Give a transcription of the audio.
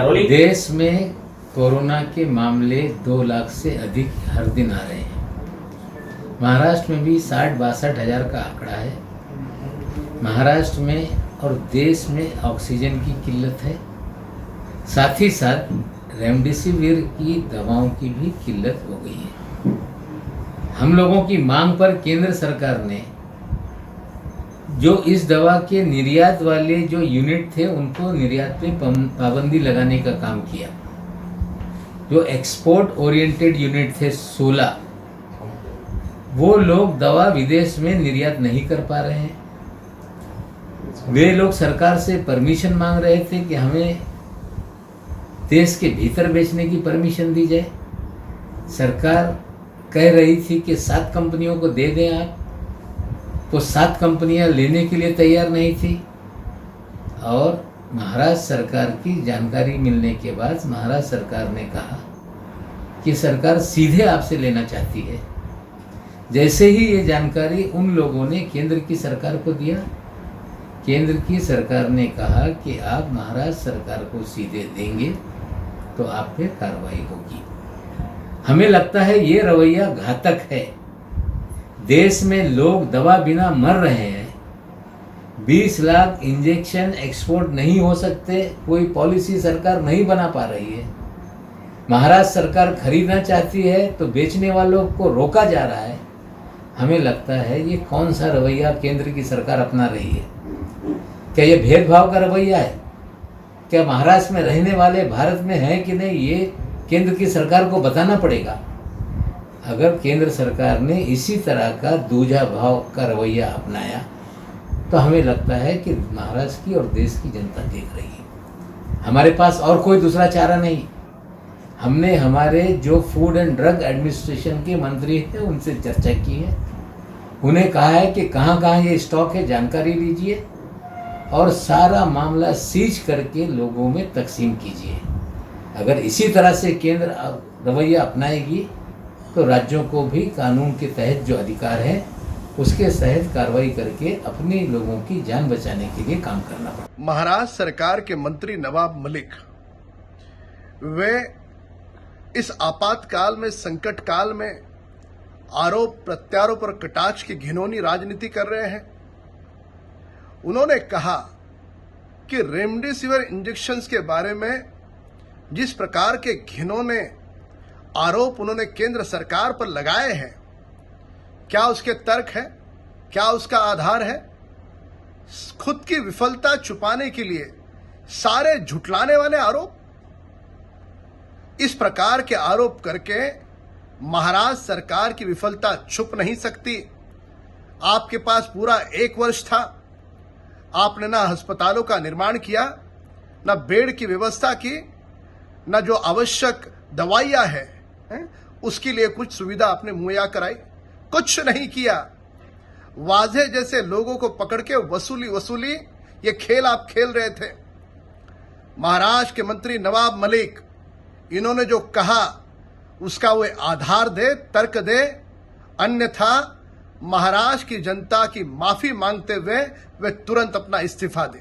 देश में कोरोना के मामले 2 लाख से अधिक हर दिन आ रहे हैं। महाराष्ट्र में भी 60-62 हज़ार का आंकड़ा है। महाराष्ट्र में और देश में ऑक्सीजन की किल्लत है, साथ ही साथ रेमडेसिविर की दवाओं की भी किल्लत हो गई है। हम लोगों की मांग पर केंद्र सरकार ने जो इस दवा के निर्यात वाले जो यूनिट थे उनको निर्यात पे पाबंदी लगाने का काम किया। जो एक्सपोर्ट ओरिएंटेड यूनिट थे 16, वो लोग दवा विदेश में निर्यात नहीं कर पा रहे हैं। वे लोग सरकार से परमिशन मांग रहे थे कि हमें देश के भीतर बेचने की परमिशन दी जाए। सरकार कह रही थी कि 7 कंपनियों को दे दें आप, तो 7 कंपनियां लेने के लिए तैयार नहीं थी। और महाराष्ट्र सरकार की जानकारी मिलने के बाद महाराष्ट्र सरकार ने कहा कि सरकार सीधे आपसे लेना चाहती है। जैसे ही ये जानकारी उन लोगों ने केंद्र की सरकार को दिया, केंद्र की सरकार ने कहा कि आप महाराष्ट्र सरकार को सीधे देंगे तो आप पे कार्रवाई होगी। हमें लगता है ये रवैया घातक है। देश में लोग दवा बिना मर रहे हैं। 20 लाख इंजेक्शन एक्सपोर्ट नहीं हो सकते, कोई पॉलिसी सरकार नहीं बना पा रही है। महाराष्ट्र सरकार खरीदना चाहती है तो बेचने वालों को रोका जा रहा है। हमें लगता है ये कौन सा रवैया केंद्र की सरकार अपना रही है? क्या ये भेदभाव का रवैया है? क्या महाराष्ट्र में रहने वाले भारत में हैं कि नहीं, ये केंद्र की सरकार को बताना पड़ेगा। अगर केंद्र सरकार ने इसी तरह का दूजा भाव का रवैया अपनाया तो हमें लगता है कि महाराष्ट्र की और देश की जनता देख रही है। हमारे पास और कोई दूसरा चारा नहीं। हमने हमारे जो फूड एंड ड्रग एडमिनिस्ट्रेशन के मंत्री हैं उनसे चर्चा की है। उन्हें कहा है कि कहाँ कहाँ ये स्टॉक है जानकारी लीजिए और सारा मामला सीज करके लोगों में तकसीम कीजिए। अगर इसी तरह से केंद्र रवैया अपनाएगी तो राज्यों को भी कानून के तहत जो अधिकार है उसके तहत कार्रवाई करके अपने लोगों की जान बचाने के लिए काम करना पड़ेगा। महाराष्ट्र सरकार के मंत्री नवाब मलिक, वे इस आपातकाल में, संकट काल में आरोप प्रत्यारोप और कटाक्ष की घिनौनी राजनीति कर रहे हैं। उन्होंने कहा कि रेमडेसिविर इंजेक्शंस के बारे में जिस प्रकार के घिनौने आरोप उन्होंने केंद्र सरकार पर लगाए हैं, क्या उसके तर्क है? क्या उसका आधार है? खुद की विफलता छुपाने के लिए सारे झुठलाने वाले आरोप। इस प्रकार के आरोप करके महाराष्ट्र सरकार की विफलता छुप नहीं सकती। आपके पास पूरा 1 वर्ष था। आपने ना अस्पतालों का निर्माण किया, ना बेड की व्यवस्था की, ना जो आवश्यक दवाइयां हैं उसके लिए कुछ सुविधा आपने मुहैया कराई, कुछ नहीं किया। वाजे जैसे लोगों को पकड़ के वसूली ये खेल आप खेल रहे थे। महाराष्ट्र के मंत्री नवाब मलिक, इन्होंने जो कहा उसका वो आधार दे, तर्क दे, अन्यथा महाराष्ट्र की जनता की माफी मांगते हुए वे तुरंत अपना इस्तीफा दें।